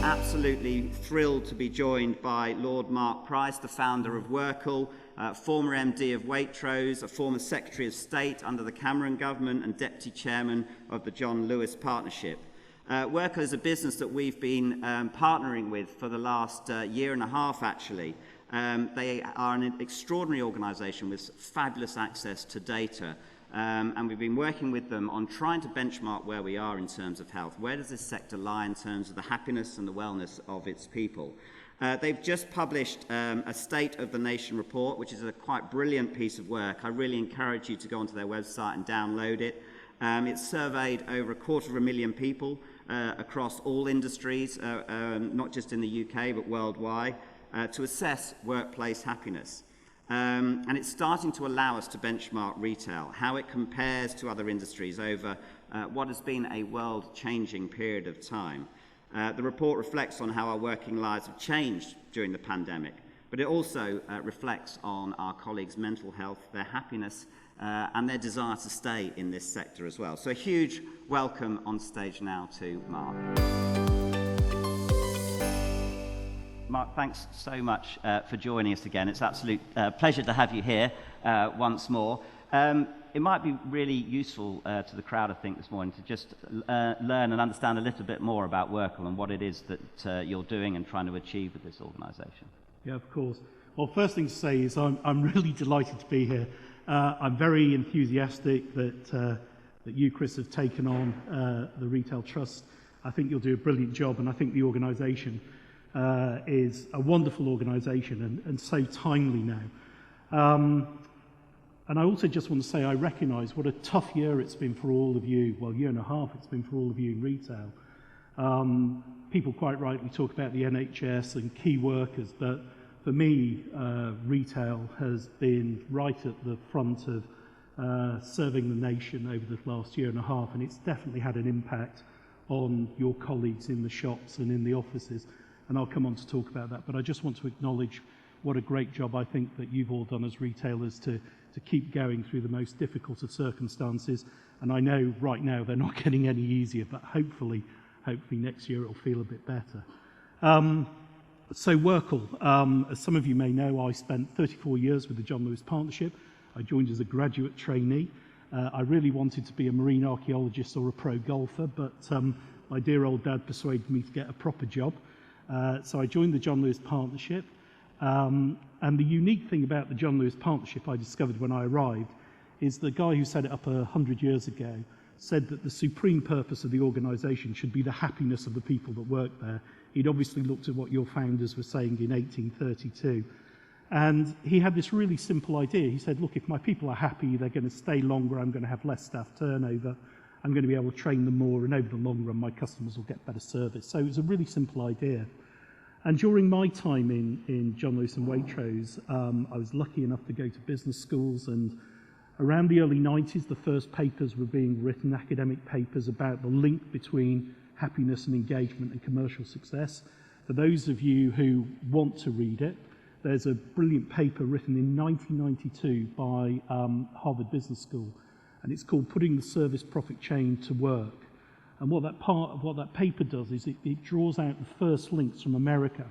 absolutely thrilled to be joined by Lord Mark Price, the founder of Workle, former MD of Waitrose, a former Secretary of State under the Cameron government and Deputy Chairman of the John Lewis Partnership. Workle is a business that we've been partnering with for the last year and a half, actually. They are an extraordinary organisation with fabulous access to data. And we've been working with them on trying to benchmark where we are in terms of health. Where does this sector lie in terms of the happiness and the wellness of its people? They've just published a State of the Nation report, which is a quite brilliant piece of work. I really encourage you to go onto their website and download it. It's surveyed over 250,000 people across all industries, not just in the UK but worldwide, to assess workplace happiness. And it's starting to allow us to benchmark retail, how it compares to other industries over what has been a world-changing period of time. The report reflects on how our working lives have changed during the pandemic, but it also reflects on our colleagues' mental health, their happiness, and their desire to stay in this sector as well. So a huge welcome on stage now to Mark. Mark, thanks so much for joining us again. It's an absolute pleasure to have you here once more. It might be really useful to the crowd, I think, this morning to just learn and understand a little bit more about Workle and what it is that you're doing and trying to achieve with this organisation. Yeah, of course. Well, first thing to say is I'm really delighted to be here. I'm very enthusiastic that you, Chris, have taken on the Retail Trust. I think you'll do a brilliant job, and I think the organisation is a wonderful organisation and so timely now. And I also just want to say I recognise what a tough year it's been for all of you, well, year and a half it's been for all of you in retail. People quite rightly talk about the NHS and key workers, but for me, retail has been right at the front of serving the nation over the last year and a half, and it's definitely had an impact on your colleagues in the shops and in the offices. And I'll come on to talk about that, but I just want to acknowledge what a great job I think that you've all done as retailers to keep going through the most difficult of circumstances. And I know right now they're not getting any easier, but hopefully next year it'll feel a bit better. So Workle, as some of you may know, I spent 34 years with the John Lewis Partnership. I joined as a graduate trainee. I really wanted to be a marine archaeologist or a pro golfer, but my dear old dad persuaded me to get a proper job. So I joined the John Lewis Partnership, and the unique thing about the John Lewis Partnership I discovered when I arrived is the guy who set it up 100 years ago said that the supreme purpose of the organisation should be the happiness of the people that work there. He'd obviously looked at what your founders were saying in 1832, and he had this really simple idea. He said, look, if my people are happy, they're going to stay longer, I'm going to have less staff turnover, I'm going to be able to train them more, and over the long run, my customers will get better service. So it was a really simple idea. And during my time in John Lewis and Waitrose, I was lucky enough to go to business schools, and around the early 90s, the first papers were being written, academic papers, about the link between happiness and engagement and commercial success. For those of you who want to read it, there's a brilliant paper written in 1992 by Harvard Business School, and it's called Putting the Service Profit Chain to Work. And what that paper does is it draws out the first links from America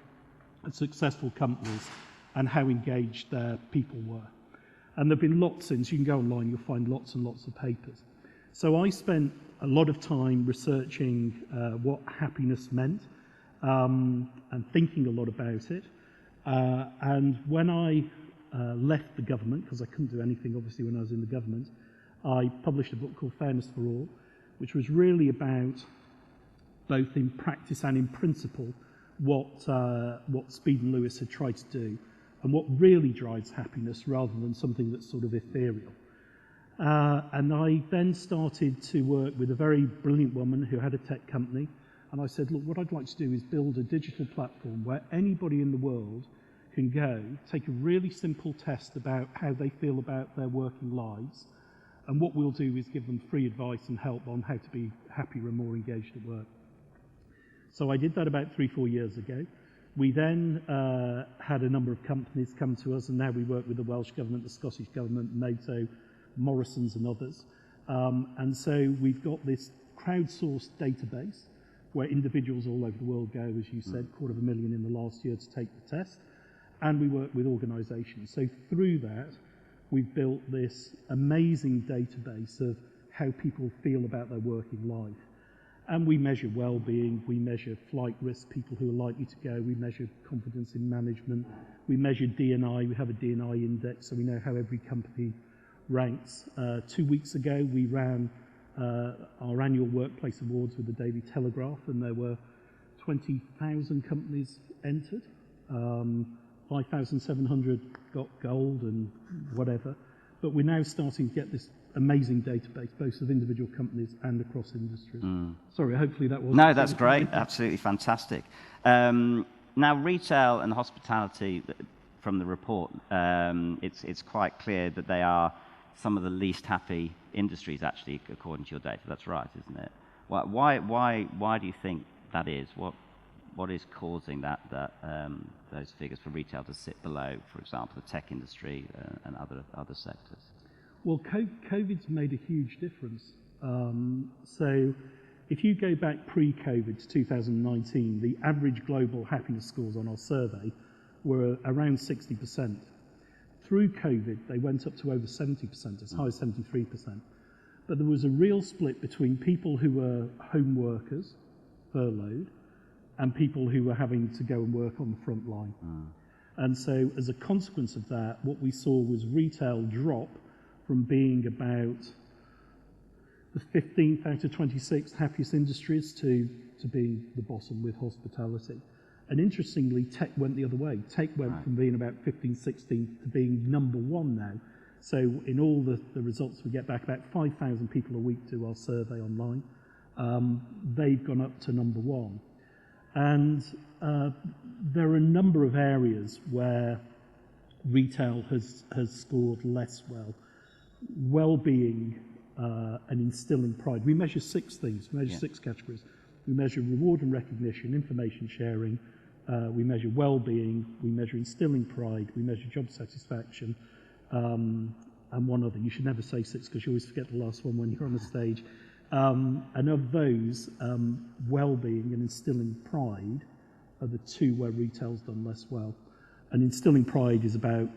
at successful companies and how engaged their people were. And there have been lots since. You can go online, you'll find lots and lots of papers. So I spent a lot of time researching what happiness meant and thinking a lot about it. And when I left the government, because I couldn't do anything obviously when I was in the government, I published a book called Fairness for All, which was really about, both in practice and in principle, what Speed and Lewis had tried to do and what really drives happiness rather than something that's sort of ethereal. And I then started to work with a very brilliant woman who had a tech company, and I said, look, what I'd like to do is build a digital platform where anybody in the world can go, take a really simple test about how they feel about their working lives, and what we'll do is give them free advice and help on how to be happier and more engaged at work. So I did that about 3-4 years ago. We then had a number of companies come to us, and now we work with the Welsh Government, the Scottish Government, NATO, Morrison's and others. And so we've got this crowdsourced database where individuals all over the world go, as you said, 250,000 in the last year to take the test. And we work with organisations. So through that, we've built this amazing database of how people feel about their working life. And we measure well-being, we measure flight risk, people who are likely to go, we measure confidence in management, we measure D&I, we have a D&I index, so we know how every company ranks. 2 weeks ago, we ran our annual workplace awards with the Daily Telegraph, and there were 20,000 companies entered. 5,700 got gold and whatever, but we're now starting to get this amazing database, both of individual companies and across industries. Sorry, hopefully that wasn't... No, that's great. Absolutely fantastic. Now, retail and hospitality, from the report, it's quite clear that they are some of the least happy industries, actually, according to your data. That's right, isn't it? Why do you think that is? What is causing those figures for retail to sit below, for example, the tech industry and other sectors? Well, COVID's made a huge difference. So if you go back pre-COVID to 2019, the average global happiness scores on our survey were around 60%. Through COVID, they went up to over 70%, as high as 73%. But there was a real split between people who were home workers, furloughed, and people who were having to go and work on the front line. And so as a consequence of that, what we saw was retail drop from being about the 15th out of 26 happiest industries to being the bottom with hospitality. And interestingly, tech went the other way. Tech went from being about 15th, 16th to being number one now. So in all the results we get back, about 5,000 people a week do our survey online. They've gone up to number one. And there are a number of areas where retail has scored less well. Well-being and instilling pride. We measure 6 things. We measure 6 categories. We measure reward and recognition, information sharing. We measure well-being. We measure instilling pride. We measure job satisfaction. And one other. You should never say 6 because you always forget the last one when you're on the stage. And of those, well-being and instilling pride are the 2 where retail's done less well. And instilling pride is about,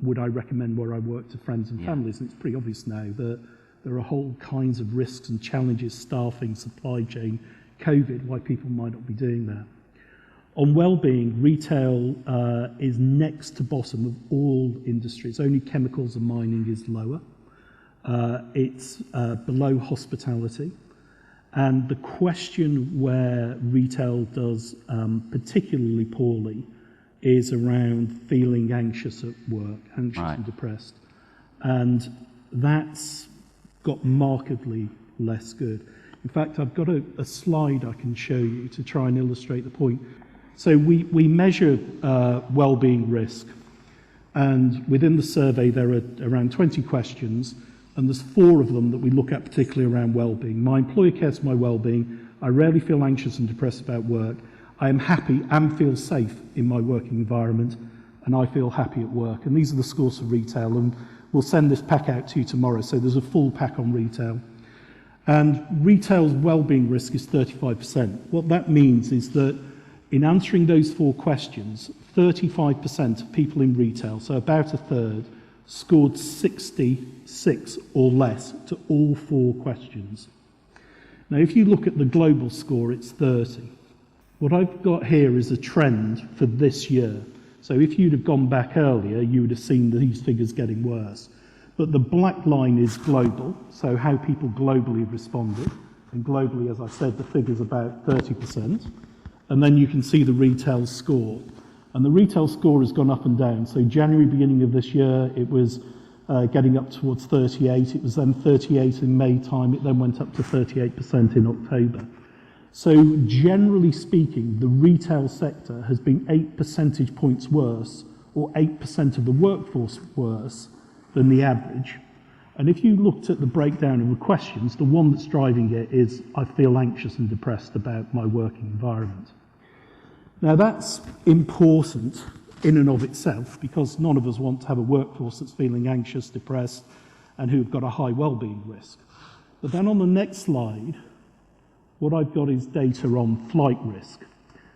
would I recommend where I work to friends and families? And it's pretty obvious now that there are whole kinds of risks and challenges, staffing, supply chain, COVID, why people might not be doing that. On well-being, retail is next to bottom of all industries. Only chemicals and mining is lower. It's below hospitality. And the question where retail does particularly poorly is around feeling anxious at work, anxious and depressed. And that's got markedly less good. In fact, I've got a slide I can show you to try and illustrate the point. So we measure well-being risk. And within the survey, there are around 20 questions. And there's 4 of them that we look at particularly around well-being. My employer cares for my well-being. I rarely feel anxious and depressed about work. I am happy and feel safe in my working environment, and I feel happy at work. And these are the scores for retail, and we'll send this pack out to you tomorrow. So there's a full pack on retail. And retail's well-being risk is 35%. What that means is that in answering those 4 questions, 35% of people in retail, so about a third, scored 66 or less to all 4 questions. Now, if you look at the global score, it's 30. What I've got here is a trend for this year. So if you'd have gone back earlier, you would have seen these figures getting worse. But the black line is global, so how people globally responded. And globally, as I said, the figure's about 30%. And then you can see the retail score. And the retail score has gone up and down. So January, beginning of this year, it was getting up towards 38. It was then 38 in May time. It then went up to 38% in October. So generally speaking, the retail sector has been 8 percentage points worse, or 8% of the workforce worse than the average. And if you looked at the breakdown of the questions, the one that's driving it is, I feel anxious and depressed about my working environment. Now that's important in and of itself, because none of us want to have a workforce that's feeling anxious, depressed, and who've got a high well-being risk. But then on the next slide, what I've got is data on flight risk.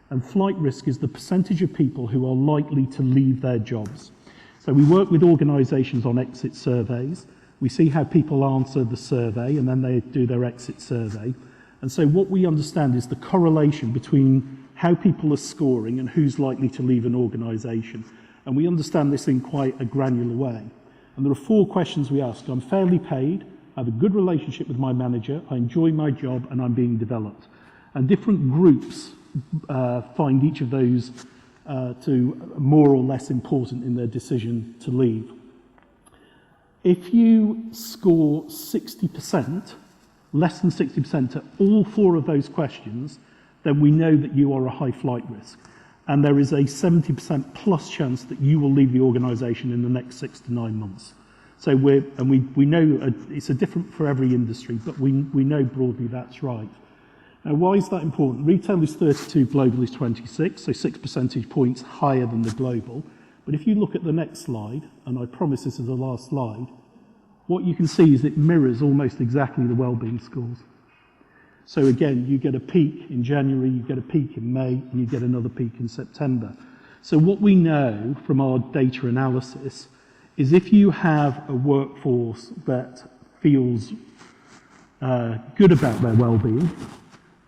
And flight risk is the percentage of people who are likely to leave their jobs. So we work with organisations on exit surveys. We see how people answer the survey, and then they do their exit survey. And so what we understand is the correlation between how people are scoring and who's likely to leave an organisation. And we understand this in quite a granular way. And there are 4 questions we ask. I'm fairly paid, I have a good relationship with my manager, I enjoy my job, and I'm being developed. And different groups find each of those to more or less important in their decision to leave. If you score 60%, less than 60% to all 4 of those questions, then we know that you are a high flight risk. And there is a 70% plus chance that you will leave the organisation in the next 6 to 9 months. So we know it's different for every industry, but we know broadly that's right. Now, why is that important? Retail is 32, global is 26, so 6 percentage points higher than the global. But if you look at the next slide, and I promise this is the last slide, what you can see is it mirrors almost exactly the wellbeing scores. So again, you get a peak in January, you get a peak in May, and you get another peak in September. So what we know from our data analysis is if you have a workforce that feels good about their wellbeing,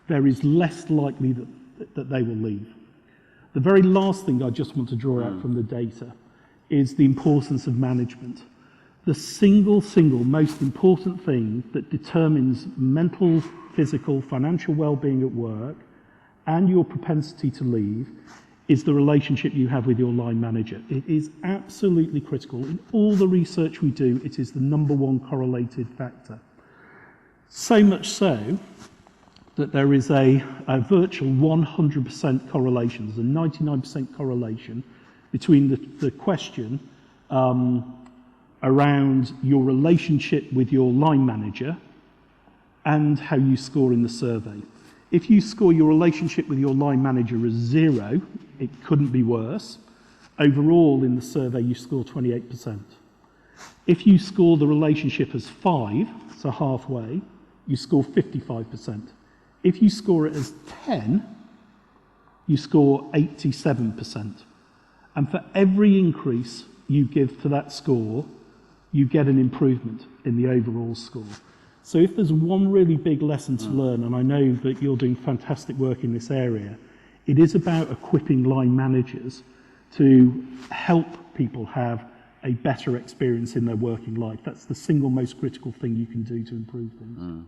there is less likely that they will leave. The very last thing I just want to draw out from the data is the importance of management. The single most important thing that determines mental, physical, financial well-being at work and your propensity to leave is the relationship you have with your line manager. It is absolutely critical. In all the research we do, it is the #1 correlated factor. So much so that there is a virtual 100% correlation, there's a 99% correlation between the question around your relationship with your line manager and how you score in the survey. If you score your relationship with your line manager as 0, it couldn't be worse. Overall in the survey you score 28%. If you score the relationship as 5, so halfway, you score 55%. If you score it as 10, you score 87%. And for every increase you give to that score, you get an improvement in the overall score. So if there's one really big lesson to learn, and I know that you're doing fantastic work in this area, it is about equipping line managers to help people have a better experience in their working life. That's the single most critical thing you can do to improve things.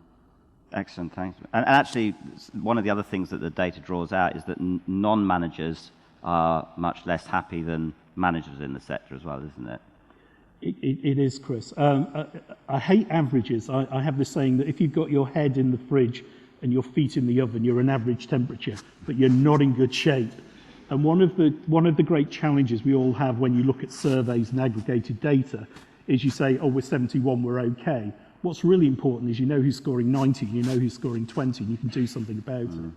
Excellent, thanks. And actually, one of the other things that the data draws out is that non-managers are much less happy than managers in the sector as well, isn't it? It is, Chris. I hate averages. I have this saying that if you've got your head in the fridge and your feet in the oven, you're an average temperature, but you're not in good shape. And one of the great challenges we all have when you look at surveys and aggregated data is you say, oh, we're 71, we're okay. What's really important is you know who's scoring 90, you know who's scoring 20, and you can do something about it.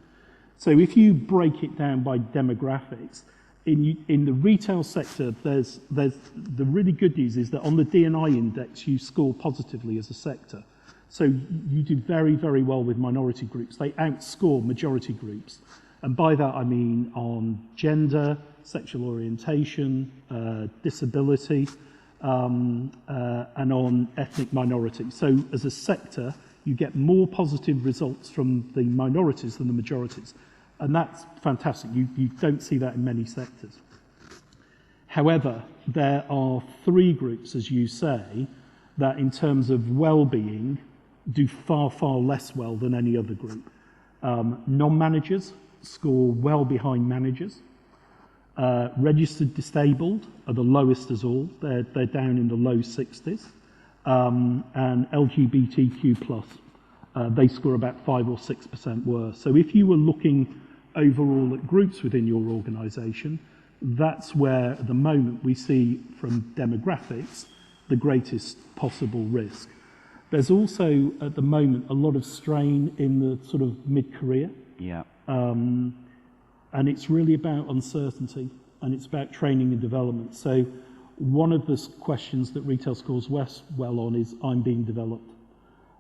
So if you break it down by demographics, in the retail sector, there's the really good news is that on the D&I index, you score positively as a sector. So you do very, very well with minority groups. They outscore majority groups. And by that, I mean on gender, sexual orientation, disability, and on ethnic minorities. So as a sector, you get more positive results from the minorities than the majorities. And that's fantastic. You don't see that in many sectors. However, there are 3 groups, as you say, that in terms of well-being do far, far less well than any other group. Non-managers score well behind managers. Registered disabled are the lowest as all. They're down in the low 60s. And LGBTQ+, they score about 5 or 6% worse. So if you were looking overall at groups within your organisation, that's where at the moment we see from demographics the greatest possible risk. There's also at the moment a lot of strain in the sort of mid-career. Yeah. And it's really about uncertainty and it's about training and development. So one of the questions that retail scores well on is I'm being developed.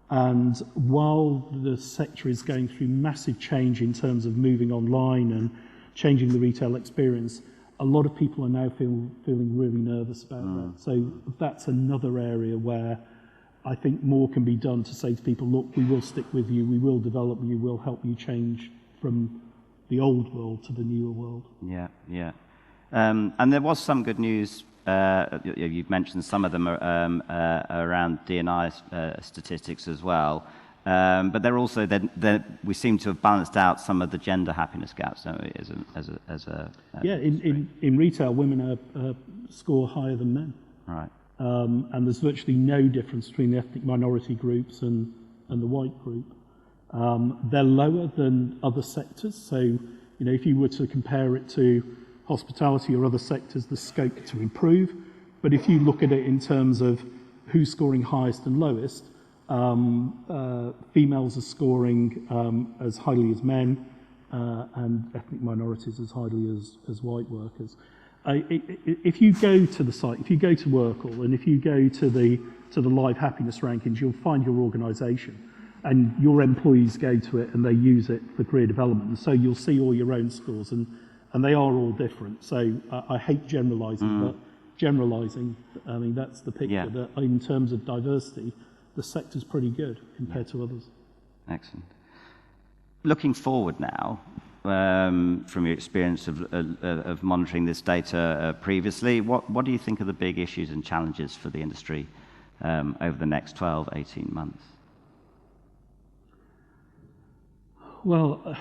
And while the sector is going through massive change in terms of moving online and changing the retail experience, a lot of people are now feeling really nervous about that. So that's another area where I think more can be done to say to people, look, we will stick with you, we will develop you, we'll help you change from the old world to the newer world. Yeah, yeah. And there was some good news. You've mentioned some of them around D&I statistics as well. But they're also, we seem to have balanced out some of the gender happiness gaps, don't we, in retail, women score higher than men. Right. And there's virtually no difference between the ethnic minority groups and the white group. They're lower than other sectors. So, if you were to compare it to hospitality or other sectors, there's scope to improve. But if you look at it in terms of who's scoring highest and lowest, females are scoring as highly as men, and ethnic minorities as highly as white workers. If you go to the site, if you go to Workle, and if you go to the live happiness rankings, you'll find your organisation, and your employees go to it and they use it for career development. And so you'll see all your own scores, and they are all different. So I hate generalising, but generalising, I mean, that's the picture. Yeah. That in terms of diversity, the sector's pretty good compared to others. Excellent. Looking forward now, from your experience of monitoring this data previously, what do you think are the big issues and challenges for the industry over the next 12, 18 months? Well,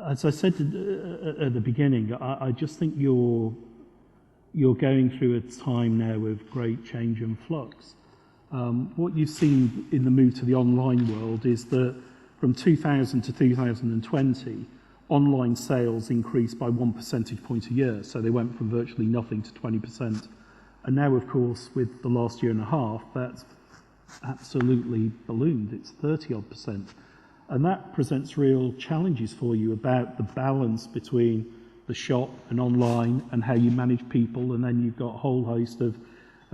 as I said at the beginning, I just think you're going through a time now of great change and flux. What you've seen in the move to the online world is that from 2000 to 2020, online sales increased by 1 percentage point a year. So they went from virtually nothing to 20%. And now, of course, with the last year and a half, that's absolutely ballooned. It's 30-odd%. And that presents real challenges for you about the balance between the shop and online and how you manage people. And then you've got a whole host of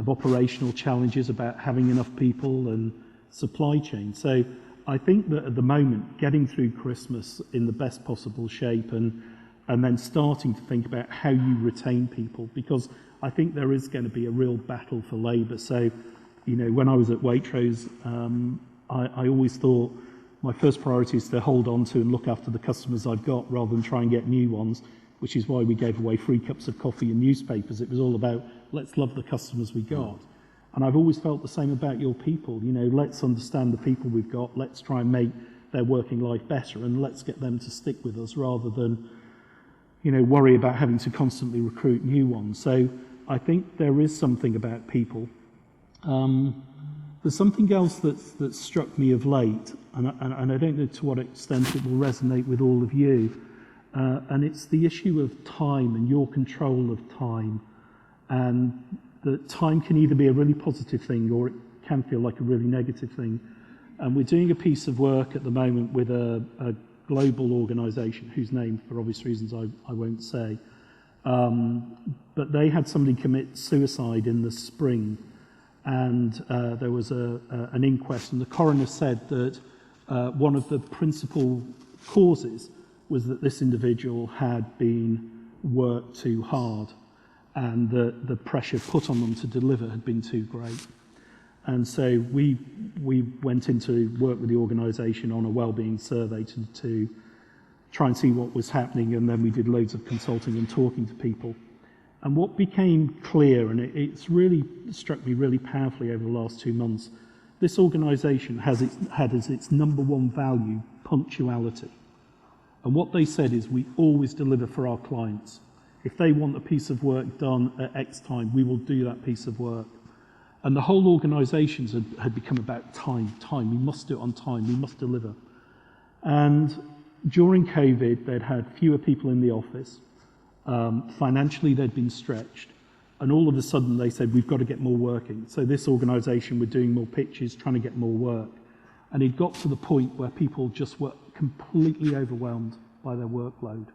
operational challenges about having enough people and supply chain. So I think that at the moment, getting through Christmas in the best possible shape and then starting to think about how you retain people, because I think there is going to be a real battle for labour. So, when I was at Waitrose, I always thought my first priority is to hold on to and look after the customers I've got rather than try and get new ones, which is why we gave away free cups of coffee and newspapers. It was all about, let's love the customers we got. And I've always felt the same about your people. Let's understand the people we've got. Let's try and make their working life better, and let's get them to stick with us rather than, worry about having to constantly recruit new ones. So I think there is something about people. There's something else that struck me of late, and I don't know to what extent it will resonate with all of you, and it's the issue of time and your control of time, and that time can either be a really positive thing or it can feel like a really negative thing. And we're doing a piece of work at the moment with a global organisation whose name, for obvious reasons, I won't say, but they had somebody commit suicide in the spring. And there was an inquest, and the coroner said that one of the principal causes was that this individual had been worked too hard, and the pressure put on them to deliver had been too great. And so we went into work with the organisation on a wellbeing survey to try and see what was happening, and then we did loads of consulting and talking to people. And what became clear, and it's really struck me really powerfully over the last 2 months, this organisation had as its number one value punctuality. And what they said is, we always deliver for our clients. If they want a piece of work done at X time, we will do that piece of work. And the whole organisation had become about time. We must do it on time, we must deliver. And during COVID, they'd had fewer people in the office. Financially, they'd been stretched, and all of a sudden they said, we've got to get more working. So this organisation were doing more pitches, trying to get more work, and it got to the point where people just were completely overwhelmed by their workload.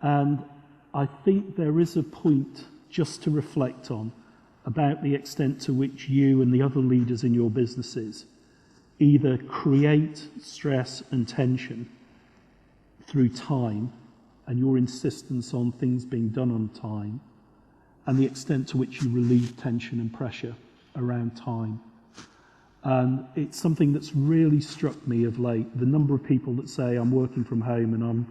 And I think there is a point just to reflect on about the extent to which you and the other leaders in your businesses either create stress and tension through time and your insistence on things being done on time, and the extent to which you relieve tension and pressure around time. And it's something that's really struck me of late, the number of people that say, I'm working from home and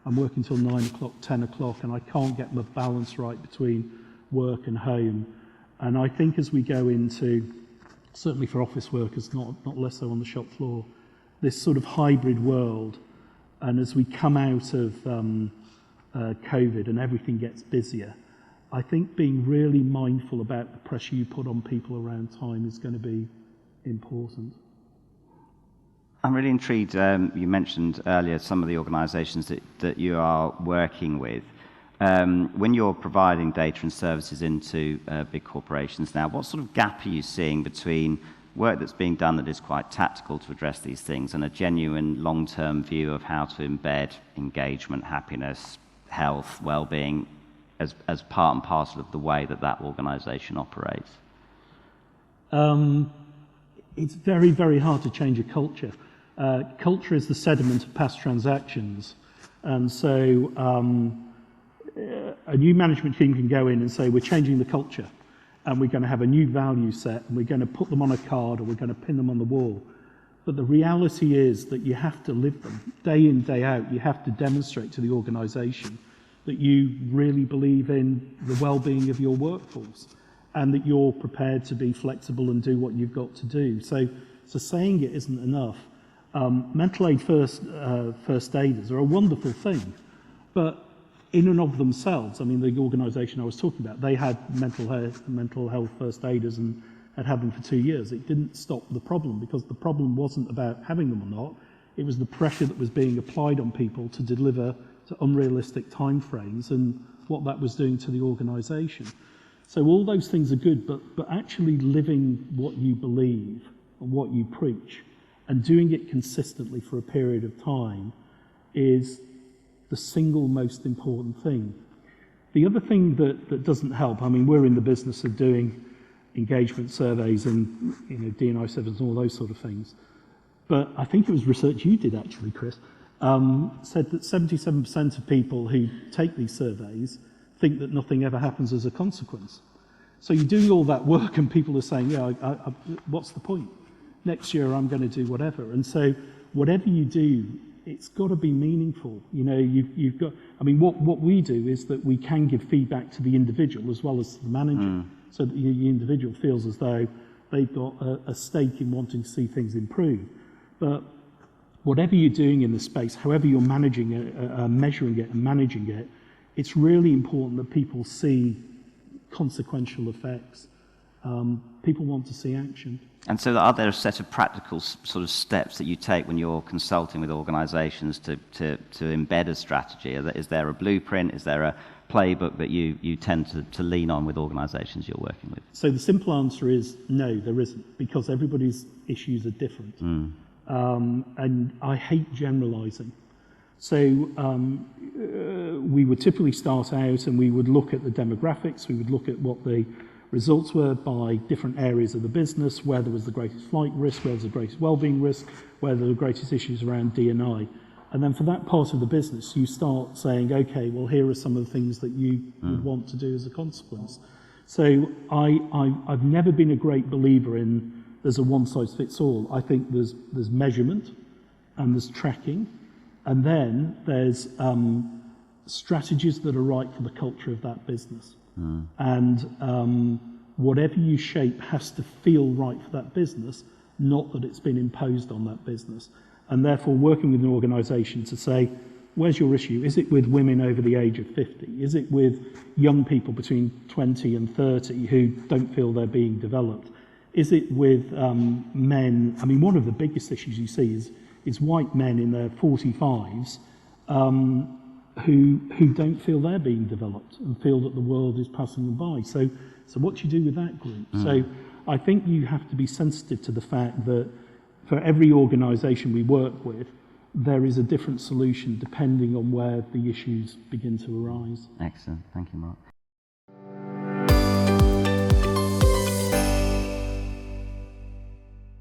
I'm working till 9 o'clock, 10 o'clock, and I can't get my balance right between work and home. And I think as we go into, certainly for office workers, not less so on the shop floor, this sort of hybrid world, and as we come out of COVID and everything gets busier, I think being really mindful about the pressure you put on people around time is going to be important. I'm really intrigued, you mentioned earlier some of the organisations that you are working with. When you're providing data and services into big corporations now, what sort of gap are you seeing between work that's being done that is quite tactical to address these things and a genuine long-term view of how to embed engagement, happiness, health, well-being as part and parcel of the way that organisation operates? It's very, very hard to change a culture. Culture is the sediment of past transactions. And so a new management team can go in and say, we're changing the culture and we're going to have a new value set and we're going to put them on a card or we're going to pin them on the wall. But the reality is that you have to live them day in, day out. You have to demonstrate to the organisation that you really believe in the well-being of your workforce and that you're prepared to be flexible and do what you've got to do. So saying it isn't enough. Mental aid first aiders are a wonderful thing, but in and of themselves, I mean, the organisation I was talking about, they had mental health first aiders and had them for 2 years. It didn't stop the problem because the problem wasn't about having them or not. It was the pressure that was being applied on people to deliver to unrealistic timeframes and what that was doing to the organisation. So all those things are good, but actually living what you believe and what you preach and doing it consistently for a period of time is the single most important thing. The other thing that doesn't help, I mean, we're in the business of doing engagement surveys and D&I surveys and all those sort of things. But I think it was research you did actually, Chris, said that 77% of people who take these surveys think that nothing ever happens as a consequence. So you're doing all that work and people are saying, yeah, what's the point? Next year I'm going to do whatever. And so whatever you do, it's got to be meaningful. You've got, I mean, what we do is that we can give feedback to the individual as well as to the manager, so that the individual feels as though they've got a stake in wanting to see things improve. But whatever you're doing in the space, however you're managing it, measuring it and managing it, it's really important that people see consequential effects. People want to see action. And so are there a set of practical sort of steps that you take when you're consulting with organisations to embed a strategy? Is there a blueprint? Is there a playbook that you tend to lean on with organisations you're working with? So the simple answer is no, there isn't, because everybody's issues are different. And I hate generalising. So we would typically start out and we would look at the demographics, we would look at what the results were by different areas of the business, where there was the greatest flight risk, where there was the greatest wellbeing risk, where there were the greatest issues around D&I. And then for that part of the business, you start saying, okay, well, here are some of the things that you would want to do as a consequence. So I've never been a great believer in there's a one-size-fits-all. I think there's measurement and there's tracking, and then there's strategies that are right for the culture of that business. And whatever you shape has to feel right for that business, not that it's been imposed on that business. And therefore working with an organisation to say, where's your issue? Is it with women over the age of 50? Is it with young people between 20 and 30 who don't feel they're being developed? Is it with men? I mean, one of the biggest issues you see is white men in their 45s who don't feel they're being developed and feel that the world is passing them by. So what do you do with that group? So I think you have to be sensitive to the fact that for every organisation we work with, there is a different solution depending on where the issues begin to arise. Excellent. Thank you, Mark.